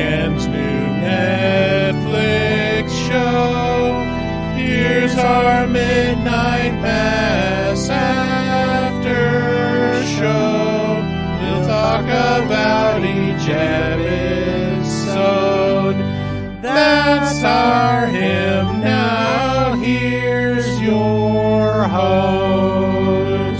Man's new Netflix show. Here's our Midnight Mass after show. We'll talk about each episode. That's our hymn. Now here's your hosts.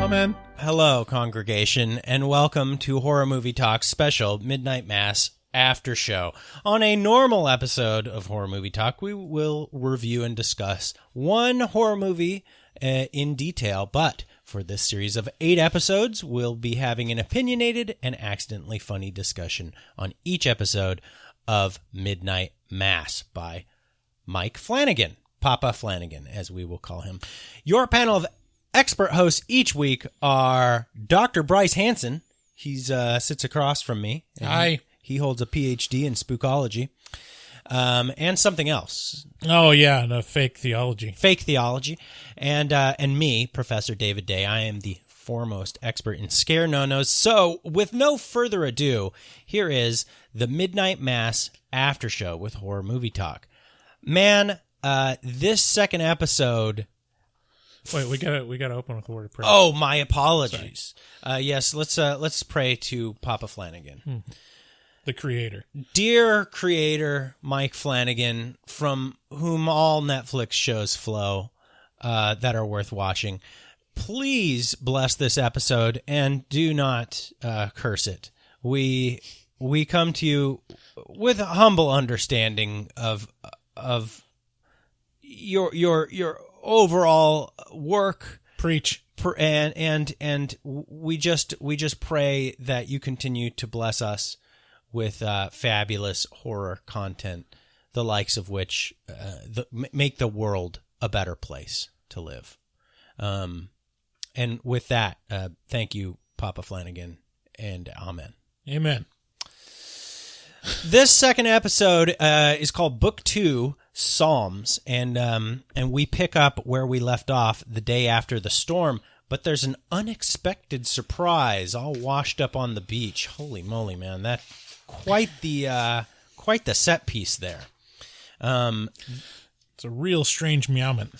Amen. Hello, congregation, and welcome to Horror Movie Talk's special Midnight Mass after show. On a normal episode of Horror Movie Talk, we will review and discuss one horror movie in detail, but for this series of 8 episodes, we'll be having an opinionated and accidentally funny discussion on each episode of Midnight Mass by Mike Flanagan, Papa Flanagan, as we will call him. Your panel of expert hosts each week are Dr. Bryce Hansen. He sits across from me. Hi. He holds a PhD in spookology. And something else. Oh, yeah, the fake theology. Fake theology. And me, Professor David Day. I am the foremost expert in scare no-nos. So, with no further ado, here is the Midnight Mass after show with Horror Movie Talk. Man, this second episode... Wait, we gotta open with a word of prayer. Oh, my apologies. Yes, let's pray to Papa Flanagan. The creator. Dear creator Mike Flanagan, from whom all Netflix shows flow that are worth watching, please bless this episode and do not curse it. We come to you with a humble understanding of your overall work. Preach. And we just pray that you continue to bless us with fabulous horror content, the likes of which make the world a better place to live. And with that, thank you, Papa Flanagan, and amen. Amen. This second episode is called Book 2, Psalms, and we pick up where we left off the day after the storm, but there's an unexpected surprise all washed up on the beach. Holy moly, man, that quite the set piece there. It's a real strange meowment.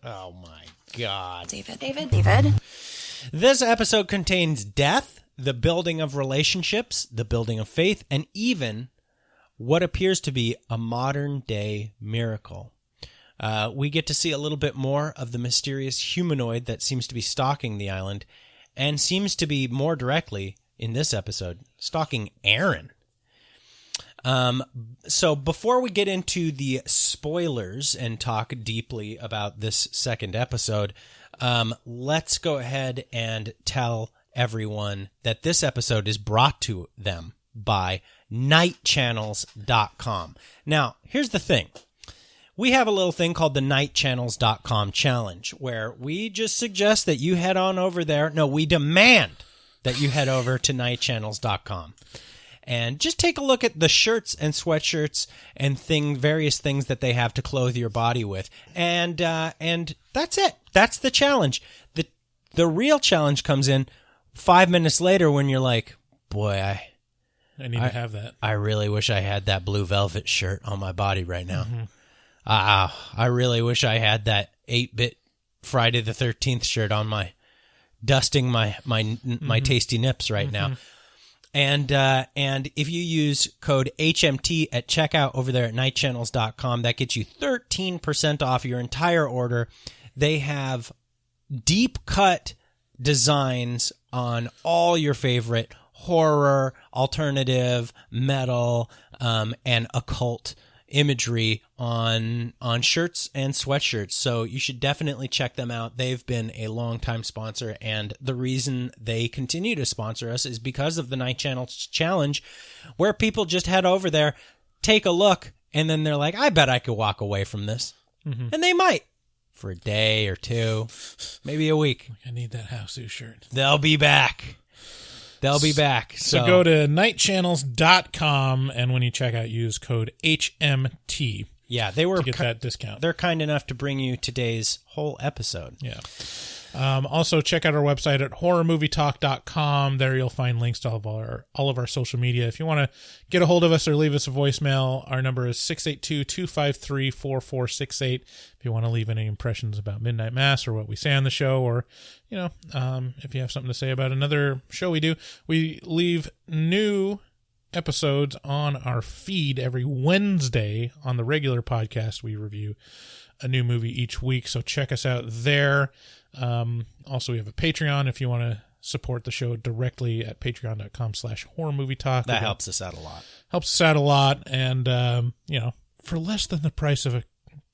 Oh my God. David. This episode contains death, the building of relationships, the building of faith, and even what appears to be a modern-day miracle. We get to see a little bit more of the mysterious humanoid that seems to be stalking the island and seems to be more directly, in this episode, stalking Aaron. So before we get into the spoilers and talk deeply about this second episode, let's go ahead and tell everyone that this episode is brought to them by nightchannels.com. Now, here's the thing. We have a little thing called the nightchannels.com challenge, where we just suggest that you head on over there. No, we demand that you head over to nightchannels.com and just take a look at the shirts and sweatshirts and various things that they have to clothe your body with. And that's it. That's the challenge. The real challenge comes in 5 minutes later when you're like, boy, I need to have that. I really wish I had that blue velvet shirt on my body right now. I really wish I had that 8-bit Friday the 13th shirt on dusting my tasty nips right now. And if you use code HMT at checkout over there at nightchannels.com, that gets you 13% off your entire order. They have deep cut designs on all your favorite horror, alternative, metal, and occult imagery on shirts and sweatshirts. So you should definitely check them out. They've been a long-time sponsor, and the reason they continue to sponsor us is because of the Night Channels Challenge, where people just head over there, take a look, and then they're like, I bet I could walk away from this. And they might. For a day or two, maybe a week. I need that Houseu shirt. They'll be back. So go to nightchannels.com, and when you check out, use code HMT. Yeah, they were to get that discount. They're kind enough to bring you today's whole episode. Yeah. Also, check out our website at horrormovietalk.com. There you'll find links to all of our social media. If you want to get a hold of us or leave us a voicemail, our number is 682-253-4468. If you want to leave any impressions about Midnight Mass or what we say on the show, or, if you have something to say about another show we do, we leave new episodes on our feed every Wednesday. On the regular podcast, we review a new movie each week, so check us out there. Also, we have a Patreon if you want to support the show directly at patreon.com/horrormovietalk. That helps us out a lot. And, for less than the price of a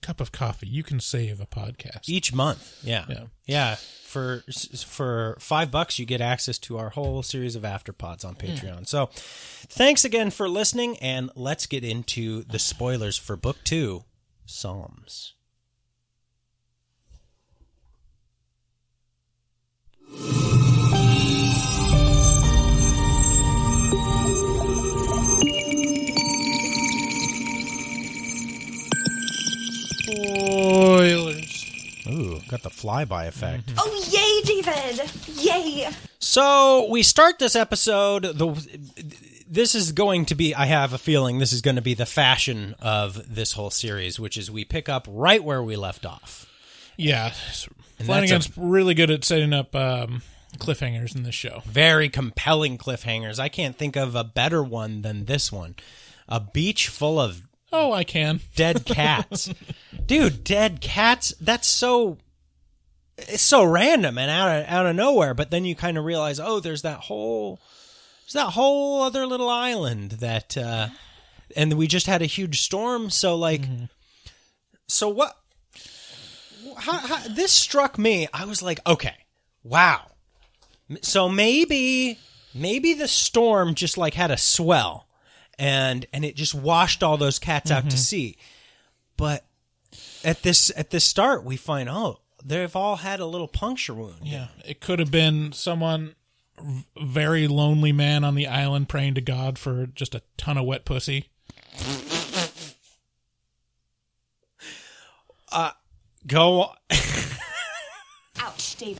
cup of coffee, you can save a podcast. Each month. Yeah. For $5, you get access to our whole series of afterpods on Patreon. So thanks again for listening, and let's get into the spoilers for Book 2, Psalms. Spoilers. Ooh, got the flyby effect. Oh, yay, David! Yay! So we start this episode. This is going to be, I have a feeling this is going to be the fashion of this whole series, which is we pick up right where we left off. Yeah. Flanagan's really good at setting up cliffhangers in this show. Very compelling cliffhangers. I can't think of a better one than this one. A beach full of I can. Dead cats. Dude, dead cats, it's so random and out of nowhere, but then you kind of realize, there's that whole other little island that and we just had a huge storm, so so what how this struck me. I was like, okay, wow. So maybe the storm just had a swell and it just washed all those cats out to sea. But at this start, we find, they've all had a little puncture wound. Yeah, it could have been someone, very lonely man on the island praying to God for just a ton of wet pussy. Go. Ouch, David.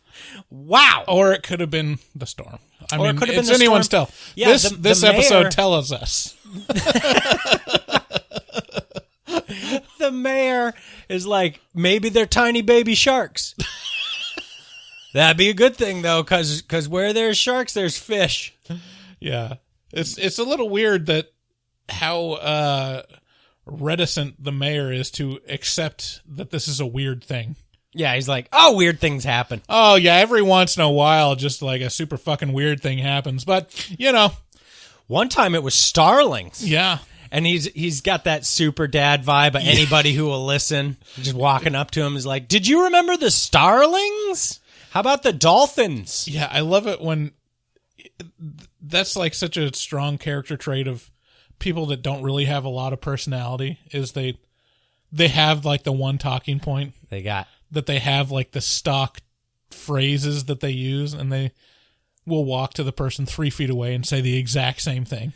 Wow. Or it could have been the storm. I mean, it could have it's been the anyone's storm. tell. Yeah, this episode tells us. The mayor is like, maybe they're tiny baby sharks. That'd be a good thing, though, because where there's sharks, there's fish. Yeah. It's a little weird that how reticent the mayor is to accept that this is a weird thing. Yeah, he's like, weird things happen. Oh, yeah, every once in a while, just like a super fucking weird thing happens. But, One time it was starlings. Yeah. And he's got that super dad vibe. Anybody who will listen, just walking up to him is like, did you remember the starlings? How about the dolphins? Yeah, I love it when that's like such a strong character trait of people that don't really have a lot of personality, is they have like the one talking point. They got that they have like the stock phrases that they use, and they will walk to the person 3 feet away and say the exact same thing.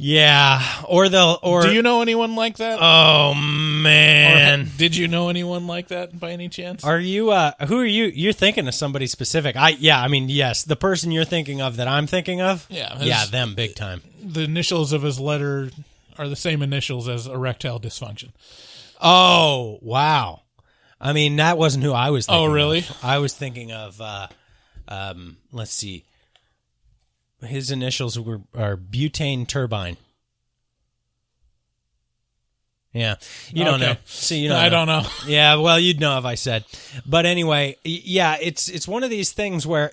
Yeah, do you know anyone like that? Oh man, did you know anyone like that by any chance? Are you? Who are you? You're thinking of somebody specific? Yes, the person you're thinking of that I'm thinking of. Yeah, them big time. The initials of his letter are the same initials as erectile dysfunction. Oh wow, I mean that wasn't who I was thinking. Oh really? Of. I was thinking of. Let's see. His initials are butane turbine. Yeah. You don't know. See, you don't know. I don't know. Yeah, well, you'd know if I said. But anyway, yeah, it's one of these things where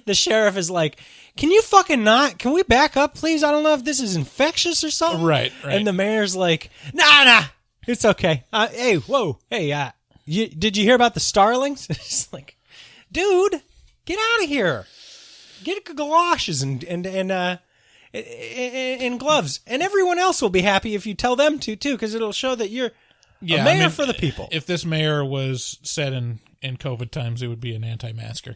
the sheriff is like, can you fucking not? Can we back up, please? I don't know if this is infectious or something. Right. And the mayor's like, nah, it's okay. Hey, whoa. Hey, did you hear about the starlings? It's like, dude, get out of here. Get galoshes and gloves, and everyone else will be happy if you tell them to too, because it'll show that you're a mayor for the people. If this mayor was set in COVID times, it would be an anti-masker.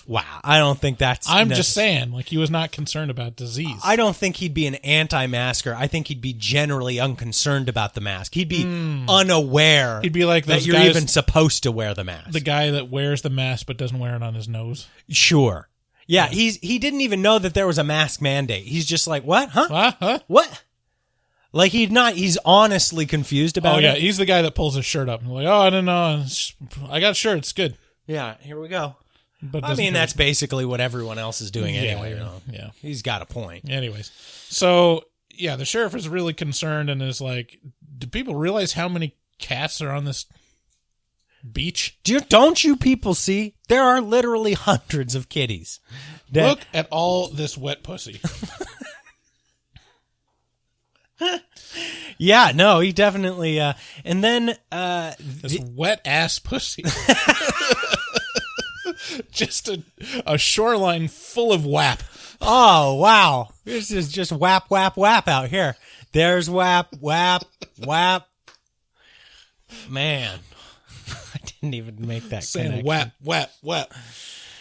Wow, I don't think that's... I'm just saying, like, he was not concerned about disease. I don't think he'd be an anti-masker. I think he'd be generally unconcerned about the mask. He'd be unaware He'd be like that those you're guys, even supposed to wear the mask. the guy that wears the mask but doesn't wear it on his nose. Sure. Yeah, he didn't even know that there was a mask mandate. He's just like, what? Huh? What? Like, he's honestly confused about Oh, it. yeah, he's the guy that pulls his shirt up and like, oh, I don't know. I got a shirt. It's good. Yeah, here we go. But I mean, that's basically what everyone else is doing anyway. You know? Yeah. He's got a point. Anyways, so, yeah, the sheriff is really concerned and is like, do people realize how many cats are on this beach? Don't you people see? There are literally hundreds of kitties. Look at all this wet pussy. Yeah, no, he definitely... and then... This wet-ass pussy. Just a shoreline full of whap. Oh, wow. This is just whap, whap, whap out here. There's whap, whap, whap. Man, I didn't even make that Saying connection. whap, whap, whap.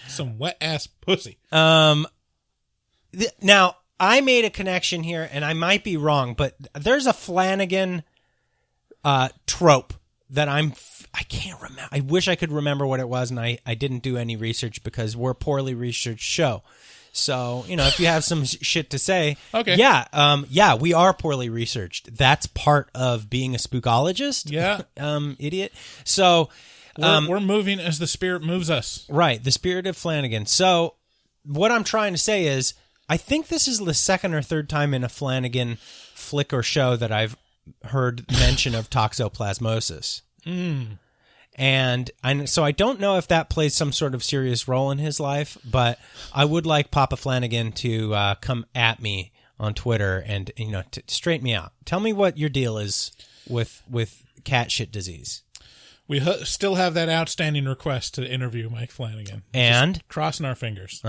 Some wet-ass pussy. Now, I made a connection here, and I might be wrong, but there's a Flanagan trope that I can't remember. I wish I could remember what it was, and I didn't do any research because we're a poorly researched show. So, if you have some shit to say, okay. Yeah, we are poorly researched. That's part of being a spookologist. Yeah. Idiot. So, we're moving as the spirit moves us. right, the spirit of Flanagan. So, what I'm trying to say is, I think this is the second or third time in a Flanagan flick or show that I've heard mention of toxoplasmosis. And so I don't know if that plays some sort of serious role in his life, but I would like Papa Flanagan to come at me on Twitter and to straighten me out. Tell me what your deal is with cat shit disease. We still have that outstanding request to interview Mike Flanagan. And just crossing our fingers.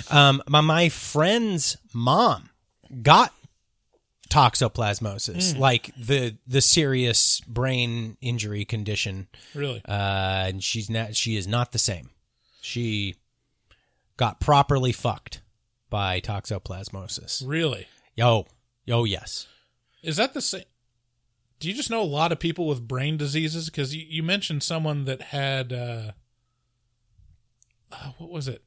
My friend's mom got toxoplasmosis, like the serious brain injury condition. Really? And she is not the same. She got properly fucked by toxoplasmosis. Really? Oh, yes. Is that the same? Do you just know a lot of people with brain diseases? Because you mentioned someone that had, what was it?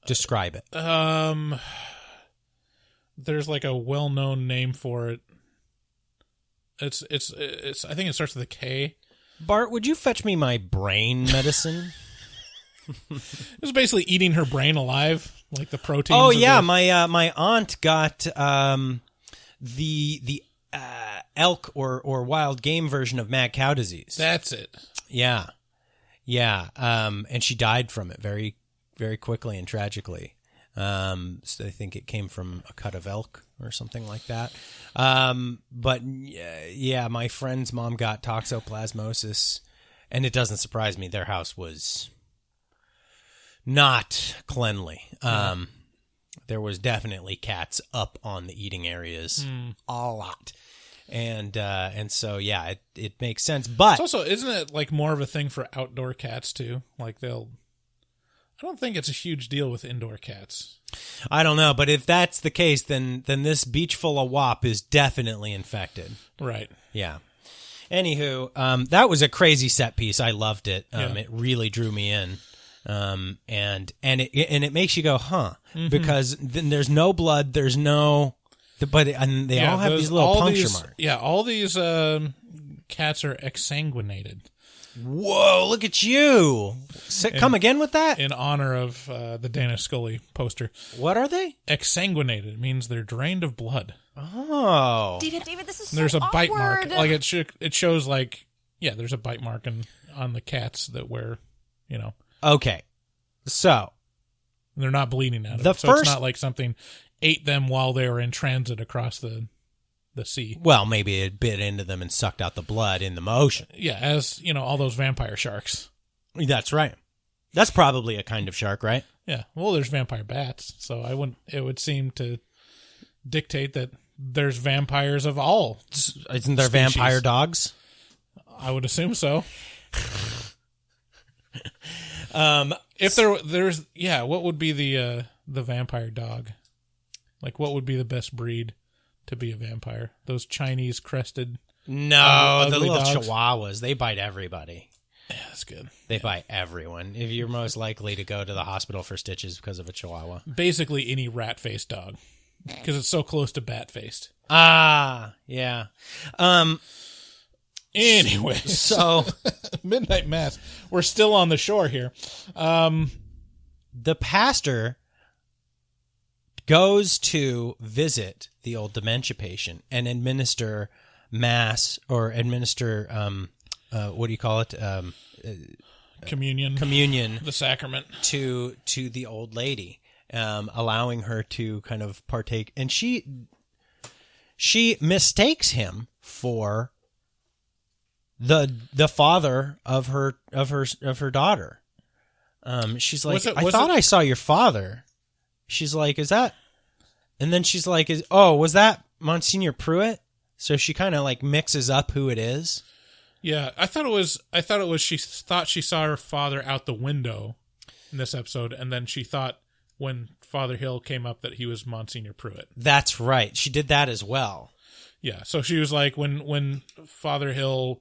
Describe it. There's like a well-known name for it. It's. I think it starts with a K. Bart, would you fetch me my brain medicine? It was basically eating her brain alive, like the proteins. Oh yeah, my aunt got the elk or wild game version of mad cow disease. That's it. Yeah. And she died from it very, very quickly and tragically. So I think it came from a cut of elk or something like that. But yeah, my friend's mom got toxoplasmosis, and it doesn't surprise me. Their house was not cleanly. There was definitely cats up on the eating areas, a lot. And so, yeah, it makes sense. But it's also, isn't it like more of a thing for outdoor cats too? Like I don't think it's a huge deal with indoor cats. I don't know, but if that's the case, then this beach full of wop is definitely infected. Right. Yeah. Anywho, that was a crazy set piece. I loved it. It really drew me in. And it makes you go, huh? Mm-hmm. Because then there's no blood, there's no, but they all have these little puncture marks. Yeah, all these cats are exsanguinated. Whoa, look at you. Come again with that? In honor of the Dana Scully poster. What are they? Exsanguinated means they're drained of blood. Oh. David, this is so There's a bite awkward. mark. Like it shows like, yeah, there's a bite mark on the cats that wear, Okay. So. They're not bleeding out of it. So it's not like something ate them while they were in transit across the sea. Well, maybe it bit into them and sucked out the blood in the motion. Yeah, as, all those vampire sharks. That's right. That's probably a kind of shark, right? Yeah. Well, there's vampire bats, so it would seem to dictate that there's vampires of all. Isn't there vampire dogs? I would assume so. If there's what would be the vampire dog? Like, what would be the best breed to be a vampire? Those Chinese crested. No, the ugly little dogs? chihuahuas, they bite everybody. Yeah, that's good. They bite everyone. If you're most likely to go to the hospital for stitches because of a chihuahua. Basically any rat-faced dog, because it's so close to bat-faced. Ah, yeah. Anyway, So Midnight Mass. We're still on the shore here. the pastor goes to visit the old dementia patient and administer mass or administer what do you call it? Communion, Communion the sacrament. to the old lady, allowing her to kind of partake, and she mistakes him for the father of her daughter. She's like, I thought I saw your father. She's like, is that? And then she's like, was that Monsignor Pruitt? So she kind of like mixes up who it is. Yeah, I thought it was. She thought she saw her father out the window in this episode, and then she thought when Father Hill came up that he was Monsignor Pruitt. That's right. She did that as well. Yeah, so she was like, when Father Hill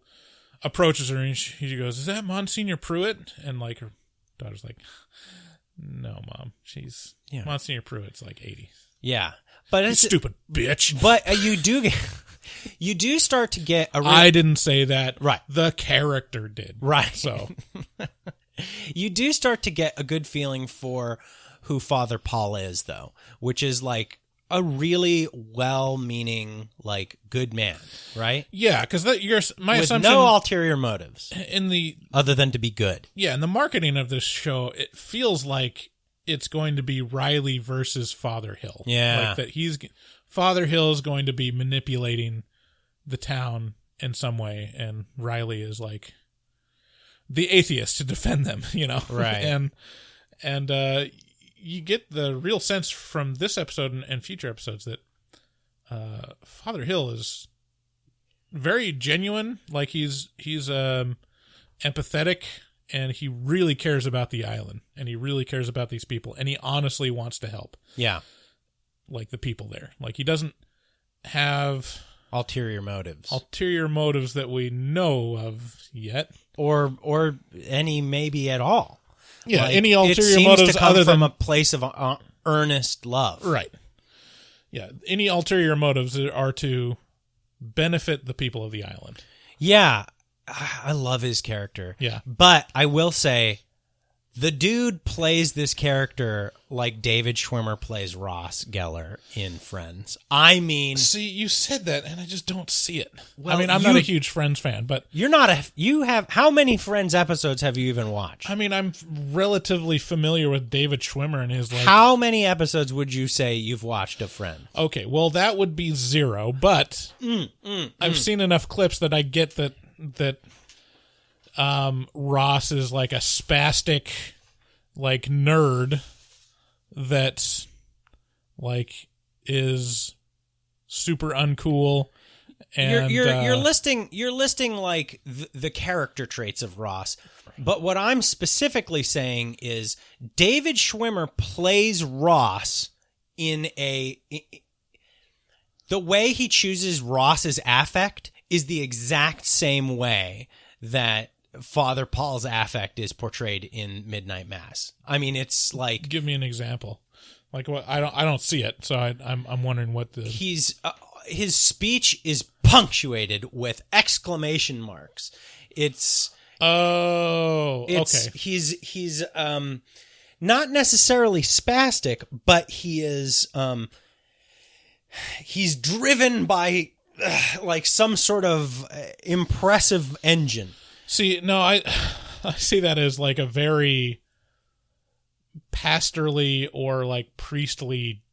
approaches her, and she goes, "Is that Monsignor Pruitt?" And like her daughter's like, "No, Mom, she's Monsignor Pruitt's like 80." Yeah, but it's stupid bitch. But you do start to get a. I didn't say that. Right. The character did. Right. So you do start to get a good feeling for who Father Paul is, though, which is like a really well-meaning, like, good man, right? Yeah, because my with assumption, no ulterior motives in the other than to be good. Yeah, in the marketing of this show, it feels like it's going to be Riley versus Father Hill. Yeah, like that Father Hill is going to be manipulating the town in some way, and Riley is like the atheist to defend them, right? And you get the real sense from this episode and future episodes that Father Hill is very genuine. Like he's empathetic, and he really cares about the island, and he really cares about these people, and he honestly wants to help. Yeah, like the people there. Like he doesn't have ulterior motives that we know of yet, or any maybe at all. Yeah, like, any ulterior it seems motives to come other from than a place of earnest love, right? Yeah, any ulterior motives are to benefit the people of the island. Yeah, I love his character. Yeah, but I will say, the dude plays this character like David Schwimmer plays Ross Geller in Friends. I mean, see, you said that, and I just don't see it. Well, I mean, I'm not a huge Friends fan, but you're not how many Friends episodes have you even watched? I mean, I'm relatively familiar with David Schwimmer and his like. How many episodes would you say you've watched of Friends? Okay, well, that would be 0, but I've seen enough clips that I get that Ross is like a spastic, like, nerd that, like, is super uncool. And you're listing like the character traits of Ross, but what I'm specifically saying is David Schwimmer plays Ross in the way he chooses Ross's affect is the exact same way that Father Paul's affect is portrayed in Midnight Mass. I mean, it's like, give me an example. Like what? I don't see it, so I'm wondering what the his speech is punctuated with exclamation marks. Okay. He's not necessarily spastic, but he is he's driven by like some sort of impressive engine. See, no, I see that as like a very pastorly or like priestly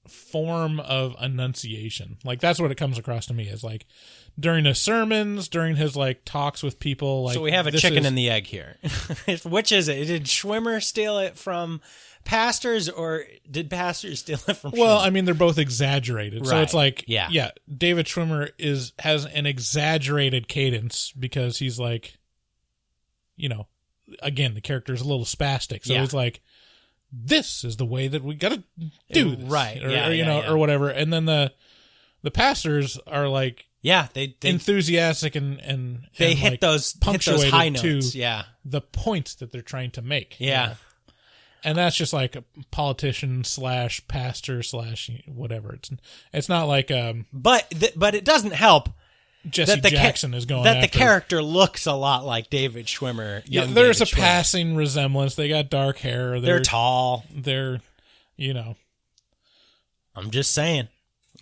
form of enunciation. Like that's what it comes across to me as like during his sermons, during his like talks with people. Like, so we have a chicken and the egg here. Which is it? Did Schwimmer steal it from pastors, or did pastors steal it from Schwimmer? Well, I mean, they're both exaggerated. Right. So it's like, yeah, David Schwimmer has an exaggerated cadence because he's like, again, the character is a little spastic, so it's like, this is the way that we gotta do this, right? Or whatever. And then the pastors are like, they enthusiastic and they hit like those high notes, the points that they're trying to make, And that's just like a politician / pastor / whatever. It's not like but it doesn't help. Jesse Jackson is going that after. The character looks a lot like David Schwimmer. There's a passing resemblance. They got dark hair. They're tall. They're, I'm just saying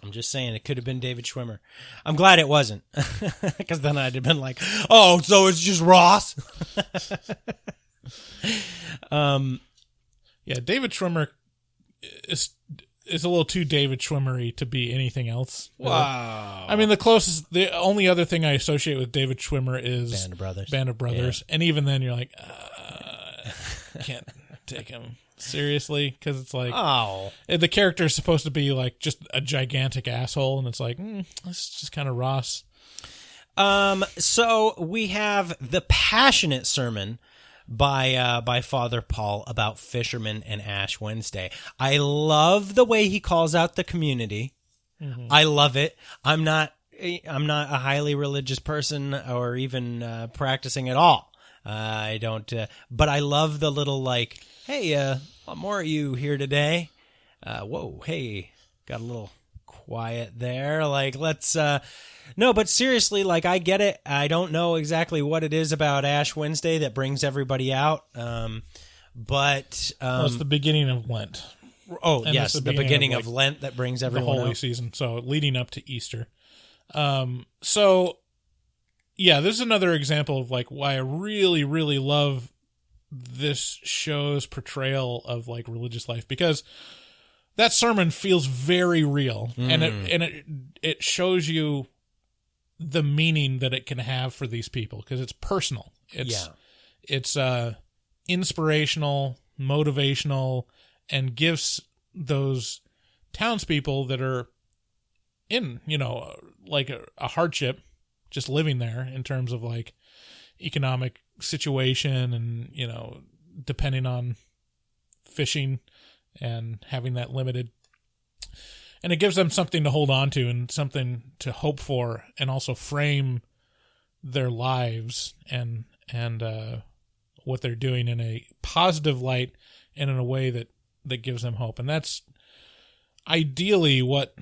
it could have been David Schwimmer. I'm glad it wasn't, because then I'd have been like, oh, so it's just Ross. David Schwimmer is a little too David Schwimmer-y to be anything else. Wow. I mean, the only other thing I associate with David Schwimmer is Band of Brothers. Yeah. And even then you're like, can't take him seriously, because it's like, the character is supposed to be like just a gigantic asshole, and it's like, this is just kind of Ross. So we have the passionate sermon by Father Paul about fishermen and Ash Wednesday. I love the way he calls out the community. Mm-hmm. I love it. I'm not a highly religious person or even practicing at all. I don't, but I love the little like, hey, a lot more of you here today. Whoa, hey, got a little quiet there. Like, let's, no, but seriously, like, I get it. I don't know exactly what it is about Ash Wednesday that brings everybody out. But it's the beginning of Lent. Oh, and yes, the beginning of Lent that brings everyone the holy season. So leading up to Easter. This is another example of like why I really, really love this show's portrayal of like religious life, because that sermon feels very real, and it shows you the meaning that it can have for these people, because it's personal. It's inspirational, motivational, and gives those townspeople that are in, like a hardship, just living there in terms of like economic situation and, depending on fishing and having that limited. And it gives them something to hold on to and something to hope for, and also frame their lives and what they're doing in a positive light and in a way that gives them hope. And that's ideally what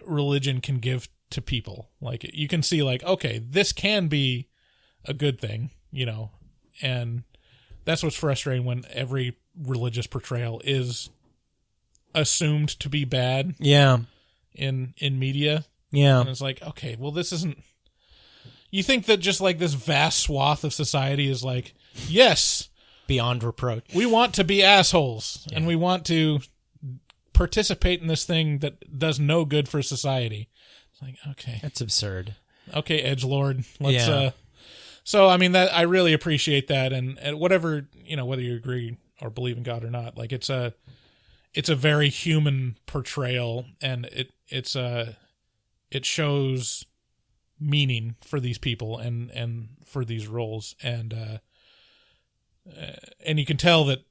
religion can give to people. Like, you can see like, okay, this can be a good thing, and that's what's frustrating when every religious portrayal is assumed to be bad. Yeah. In media. Yeah. And it's like, okay, well, this isn't, you think that just like this vast swath of society is like, yes, beyond reproach, we want to be assholes, and we want to participate in this thing that does no good for society. It's like, okay, that's absurd. Okay, edgelord, let's so I mean, that I really appreciate that, and whatever, whether you agree or believe in God or not, like it's a very human portrayal, and it shows meaning for these people and for these roles, and you can tell that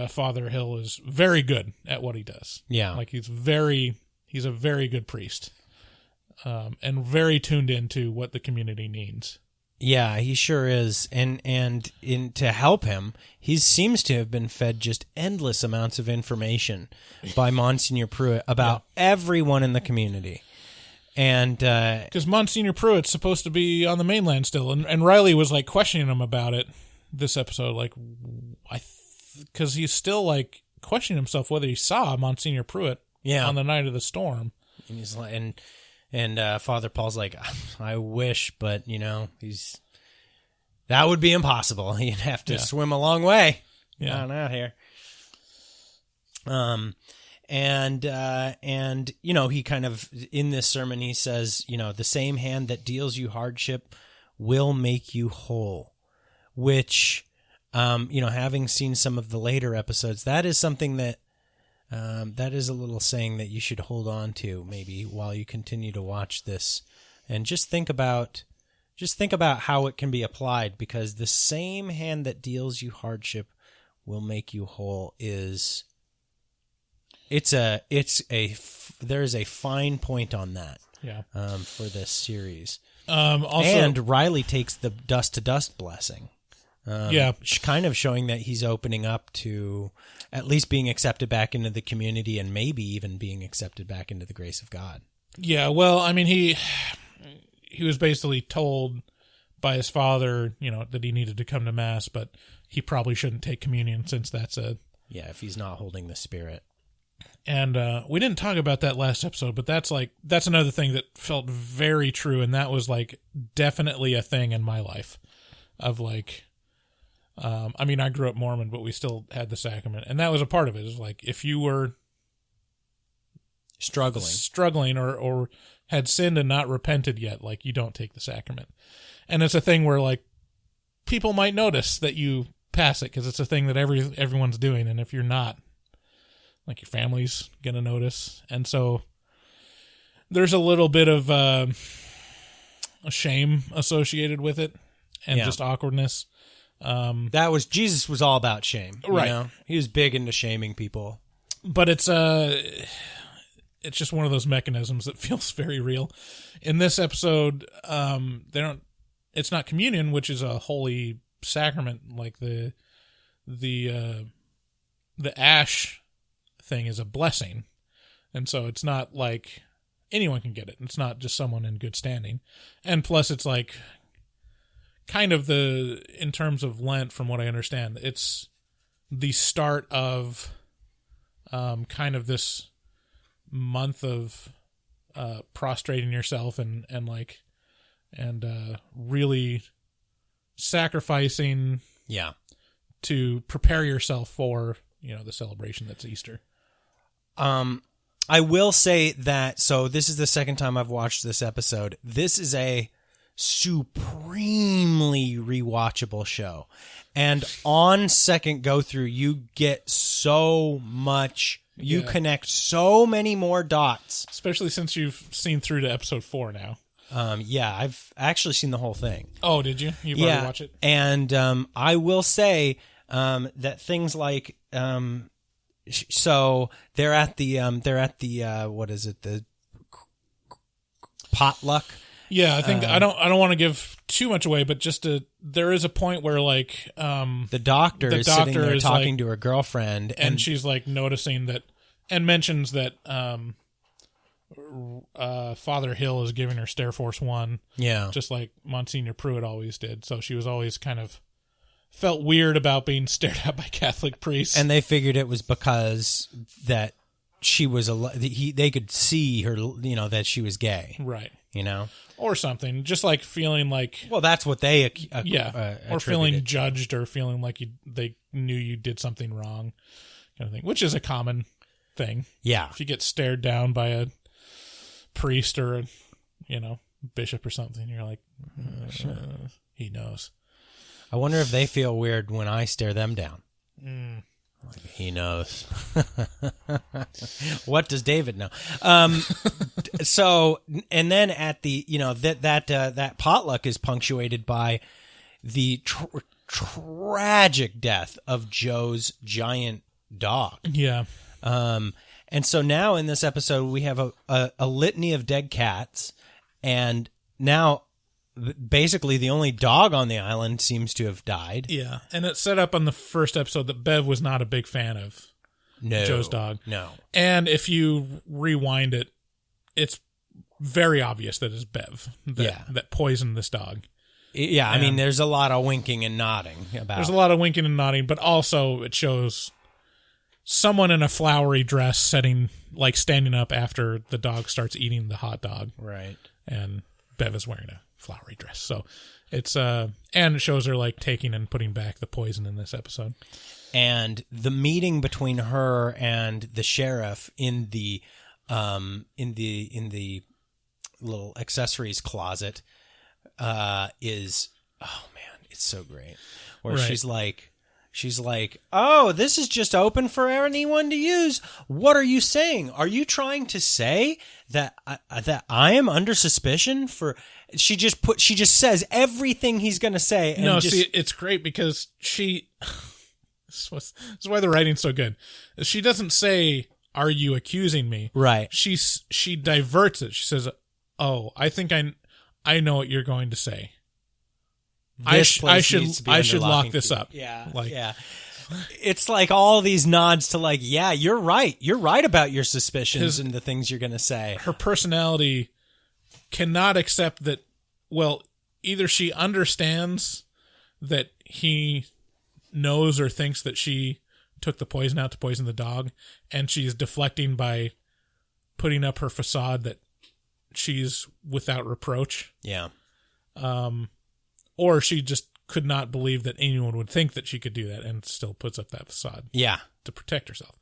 Father Hill is very good at what he does. Yeah, like he's a very good priest, and very tuned into what the community needs. Yeah, he sure is. And to help him, he seems to have been fed just endless amounts of information by Monsignor Pruitt about everyone in the community. And because Monsignor Pruitt's supposed to be on the mainland still, and Riley was like questioning him about it this episode, like, because he's still like questioning himself whether he saw Monsignor Pruitt on the night of the storm. And he's like, and Father Paul's like, I wish, but that would be impossible. You'd have to swim a long way down out here. And he kind of, in this sermon, he says, the same hand that deals you hardship will make you whole, which, having seen some of the later episodes, that is something that is a little saying that you should hold on to maybe while you continue to watch this, and just think about, just think about how it can be applied, because the same hand that deals you hardship will make you whole there's a fine point on that. Yeah. For this series. Also, and Riley takes the dust to dust blessing. Kind of showing that he's opening up to at least being accepted back into the community, and maybe even being accepted back into the grace of God. Yeah, well, I mean, he was basically told by his father, that he needed to come to Mass, but he probably shouldn't take communion since that's if he's not holding the Spirit. And we didn't talk about that last episode, but that's another thing that felt very true, and that was like definitely a thing in my life of like, I mean, I grew up Mormon, but we still had the sacrament, and that was a part of it. Is like if you were struggling or had sinned and not repented yet, like you don't take the sacrament. And it's a thing where like people might notice that you pass it because it's a thing that everyone's doing, and if you're not, like your family's gonna notice. And so there's a little bit of a shame associated with it, and just awkwardness. Jesus was all about shame, right? He was big into shaming people. But it's just one of those mechanisms that feels very real. In this episode, it's not communion, which is a holy sacrament, like the ash thing is a blessing, and so it's not like anyone can get it. It's not just someone in good standing, and plus it's like kind of in terms of Lent, from what I understand, it's the start of kind of this month of prostrating yourself and really sacrificing to prepare yourself for the celebration that's Easter. I will say that, so this is the second time I've watched this episode. This is a supremely rewatchable show. And on second go through, you get so much, you connect so many more dots. Especially since you've seen through to episode 4 now. I've actually seen the whole thing. Oh, did you? You've already watched it? And I will say that things like... so they're at the what is it, the potluck? Yeah, I think I don't want to give too much away, but there is a point where like the doctor is sitting there talking to her girlfriend, and she's like noticing that, and mentions that Father Hill is giving her Stair Force 1, just like Monsignor Pruitt always did. So she was always kind of felt weird about being stared at by Catholic priests, and they figured it was because that she was they could see her, that she was gay, right? Or something, just like feeling like, well, that's what they or feeling judged, or feeling like they knew you did something wrong, kind of thing, which is a common thing. Yeah, if you get stared down by a priest or a bishop or something, you're like, he knows. I wonder if they feel weird when I stare them down. Like, he knows. What does David know? So, and then at the, that potluck is punctuated by the tragic death of Joe's giant dog. Yeah. And so now in this episode, we have a litany of dead cats, and now basically the only dog on the island seems to have died. Yeah, and it's set up on the first episode that Bev was not a big fan of Joe's dog. No. And if you rewind it, it's very obvious that it's Bev that poisoned this dog. Yeah, I mean, there's a lot of winking and nodding about. There's a lot of winking and nodding, but also it shows someone in a flowery dress standing up after the dog starts eating the hot dog. Right. And Bev is wearing a flowery dress. So it's and it shows her like taking and putting back the poison in this episode. And the meeting between her and the sheriff in the little accessories closet is, oh man, it's so great. Where she's like, She's like, oh, this is just open for anyone to use. What are you saying? Are you trying to say that I am under suspicion for? She just says everything he's going to say. And no, see, it's great because she. This is why the writing's so good. She doesn't say, "Are you accusing me?" Right. She diverts it. She says, "Oh, I think I know what you're going to say. I should lock this up." Yeah. Like, yeah. It's like all these nods to like, yeah, you're right. You're right about your suspicions and the things you're going to say. Her personality cannot accept that. Well, either she understands that he knows or thinks that she took the poison out to poison the dog, and she's deflecting by putting up her facade that she's without reproach. Yeah. Or she just could not believe that anyone would think that she could do that and still puts up that facade. Yeah. To protect herself.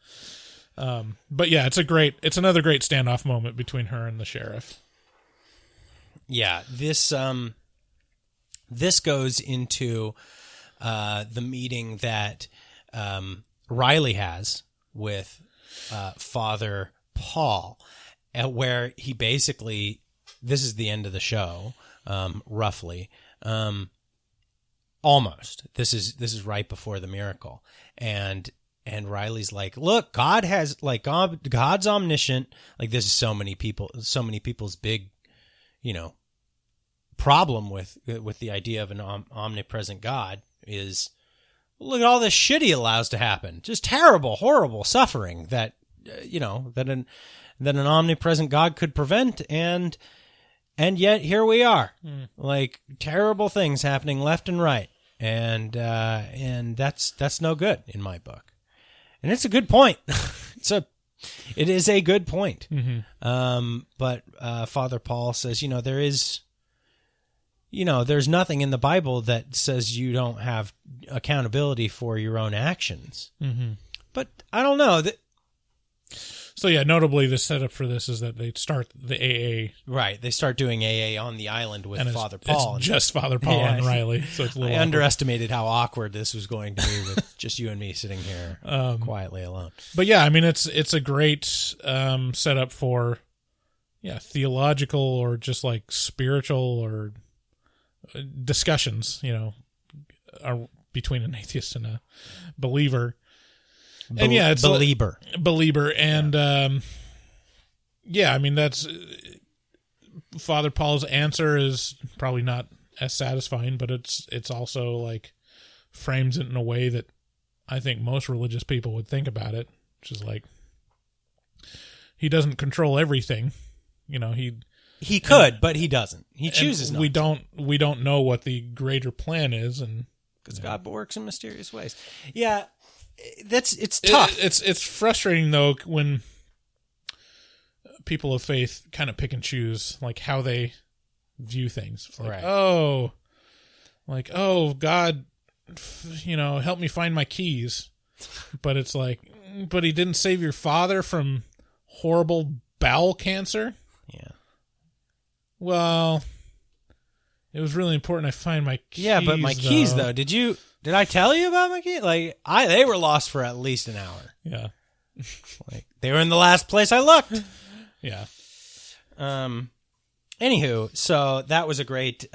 But yeah, it's another great standoff moment between her and the sheriff. Yeah. This goes into the meeting that Riley has with Father Paul, where he basically, this is the end of the show, roughly. Almost. This is right before the miracle. And Riley's like, look, God's omniscient. Like, this is so many people's big, problem with the idea of an omnipresent God is, look at all this shit he allows to happen. Just terrible, horrible suffering that, that an omnipresent God could prevent. And yet here we are, like terrible things happening left and right. And that's no good in my book. And it's a good point. It is a good point. Mm-hmm. But Father Paul says, there's nothing in the Bible that says you don't have accountability for your own actions. Mm-hmm. But I don't know that. So yeah, notably the setup for this is that they start the AA. Right, they start doing AA on the island with Father Paul. It's just Father Paul and Riley. So it's a little I underestimated how awkward this was going to be with just you and me sitting here quietly alone. But yeah, I mean it's a great setup for theological or just like spiritual or discussions, between an atheist and a believer. And yeah, it's believer, and I mean that's Father Paul's answer is probably not as satisfying, but it's also like frames it in a way that I think most religious people would think about it, which is like he doesn't control everything, he could, but he doesn't. He chooses not. We don't know what the greater plan is, and because God works in mysterious ways. Yeah. It's tough. It's frustrating though when people of faith kind of pick and choose like how they view things. It's like, God, help me find my keys. But it's like, but he didn't save your father from horrible bowel cancer. Yeah. Well, it was really important I find my keys. Yeah, but my keys though, Did I tell you about my keys? Like, they were lost for at least an hour. Yeah. Like, they were in the last place I looked. Yeah. Anywho, so that was a great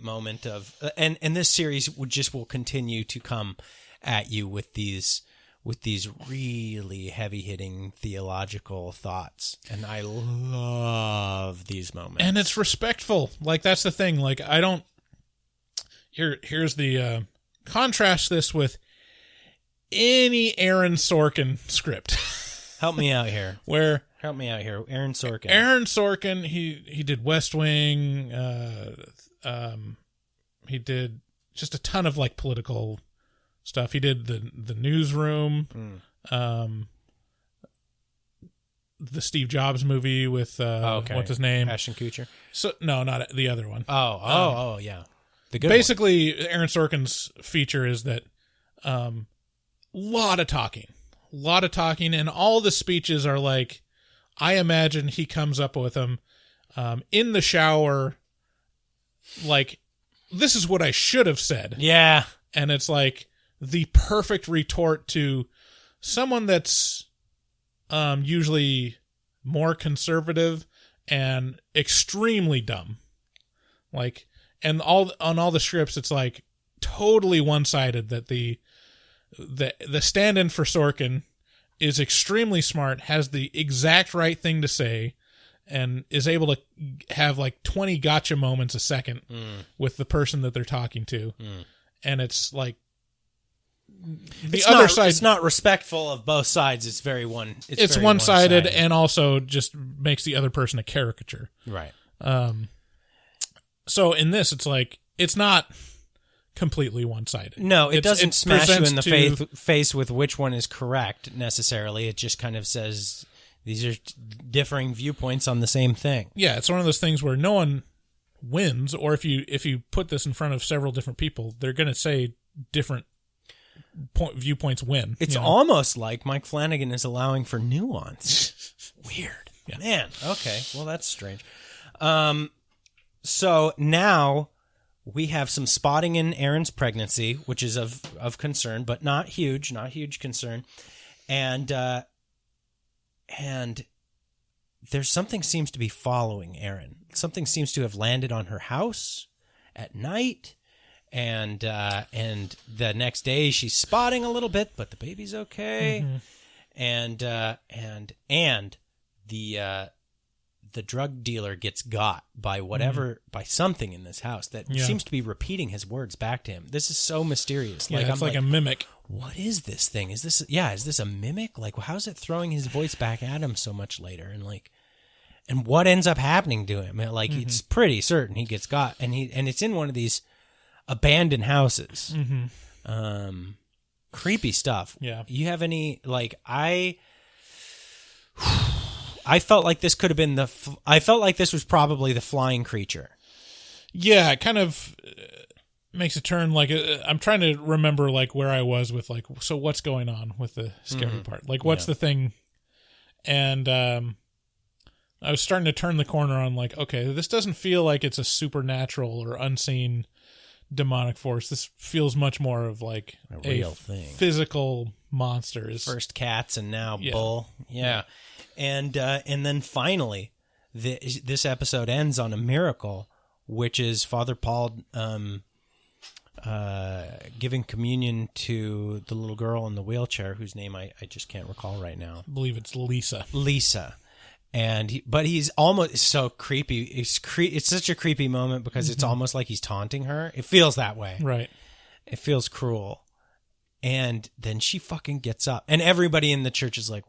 moment of, and this series will continue to come at you with these really heavy-hitting theological thoughts, and I love these moments. And it's respectful. Like, that's the thing. Like, I don't. Here's the contrast this with any Aaron Sorkin script. Help me out here. Help me out here. Aaron Sorkin. He did West Wing. He did just a ton of like political stuff. He did the Newsroom. The Steve Jobs movie with what's his name? Ashton Kutcher. So no, not the other one. Oh yeah. Basically, Aaron Sorkin's feature is that lot of talking, and all the speeches are like, I imagine he comes up with them in the shower, like, this is what I should have said. Yeah. And it's like the perfect retort to someone that's usually more conservative and extremely dumb. Like, and on all the scripts, it's like totally one-sided that the stand-in for Sorkin is extremely smart, has the exact right thing to say, and is able to have like 20 gotcha moments a second with the person that they're talking to. And it's like other side. It's not respectful of both sides. It's very it's very one-sided, and also just makes the other person a caricature. Right. So in this, it's like, it's not completely one-sided. No, it doesn't smash you in the face with which one is correct necessarily. It just kind of says these are differing viewpoints on the same thing. Yeah, it's one of those things where no one wins, or if you put this in front of several different people, they're going to say different viewpoints win. It's almost like Mike Flanagan is allowing for nuance. Weird. Yeah. Man, okay. Well, that's strange. So now we have some spotting in Aaron's pregnancy, which is of concern, but not huge concern. And there's something seems to be following Aaron. Something seems to have landed on her house at night. And the next day she's spotting a little bit, but the baby's okay. And the drug dealer gets got by by something in this house that seems to be repeating his words back to him. This is so mysterious. Yeah, it's like a mimic. What is this thing? Is this a mimic? Like, how's it throwing his voice back at him so much later? And what ends up happening to him? Like, it's pretty certain he gets got, and it's in one of these abandoned houses. Creepy stuff. Yeah. You have any, like, I felt like this could have been I felt like this was probably the flying creature. Yeah, it kind of makes a turn. Like, I'm trying to remember, like, where I was with, like, so what's going on with the scary part? Like, what's the thing? And I was starting to turn the corner on, like, okay, this doesn't feel like it's a supernatural or unseen demonic force. This feels much more of, like, a real thing. Physical monsters. First cats and now bull. Yeah. And then finally, this episode ends on a miracle, which is Father Paul giving communion to the little girl in the wheelchair, whose name I just can't recall right now. I believe it's Lisa. But he's almost so creepy. It's such a creepy moment because it's almost like he's taunting her. It feels that way. Right. It feels cruel. And then she fucking gets up, and everybody in the church is like,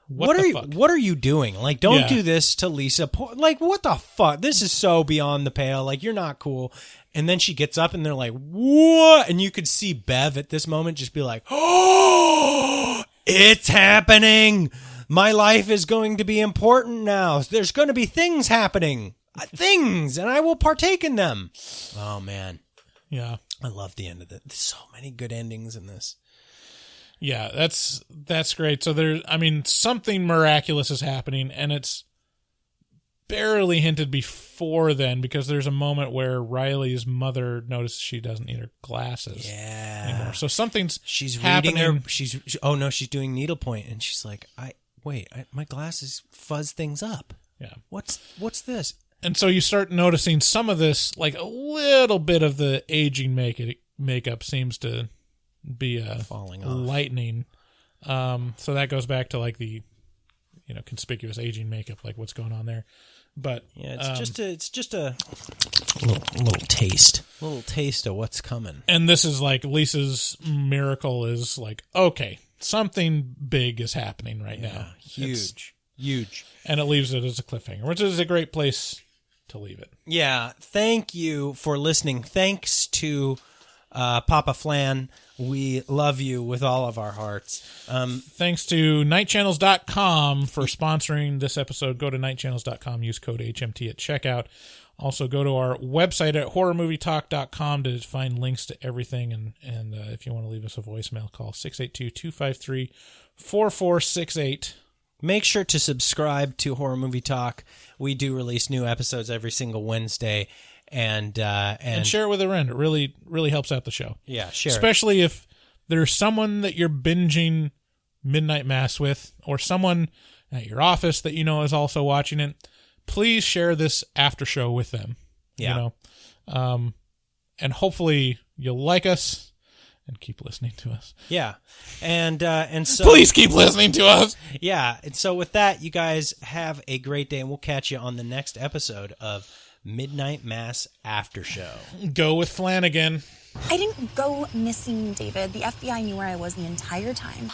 What are you doing? Like, don't do this to Lisa. Like, what the fuck? This is so beyond the pale. Like, you're not cool. And then she gets up and they're like, what? And you could see Bev at this moment just be like, oh, it's happening. My life is going to be important now. There's going to be things happening. Things. And I will partake in them. Oh, man. Yeah. I love the end of it. There's so many good endings in this. Yeah, that's great. So something miraculous is happening, and it's barely hinted before then, because there's a moment where Riley's mother notices she doesn't need her glasses anymore. So she's happening. Reading her. She's doing needlepoint, and she's like, my glasses fuzz things up. Yeah. What's this? And so you start noticing some of this, like a little bit of the aging makeup seems to be falling off, lightening. So that goes back to, like, the conspicuous aging makeup, like what's going on there. But yeah, it's just a little taste of what's coming. And this is like Lisa's miracle is like, okay, something big is happening right now. Huge. And it leaves it as a cliffhanger, which is a great place to leave it. Yeah. Thank you for listening. Thanks to Papa Flan. We love you with all of our hearts. Thanks to nightchannels.com for sponsoring this episode. Go to nightchannels.com, use code HMT at checkout. Also, go to our website at horrormovietalk.com to find links to everything. And if you want to leave us a voicemail, call 682-253-4468. Make sure to subscribe to Horror Movie Talk. We do release new episodes every single Wednesday. And share it with a friend. It really, really helps out the show. Yeah, share Especially if there's someone that you're binging Midnight Mass with, or someone at your office that you know is also watching it, please share this after show with them. Yeah. And hopefully you'll like us and keep listening to us. Yeah. And so please keep listening to us. Yeah. And so with that, you guys have a great day, and we'll catch you on the next episode of Midnight Mass After Show. Go with Flanagan. I didn't go missing, David. The FBI knew where I was the entire time.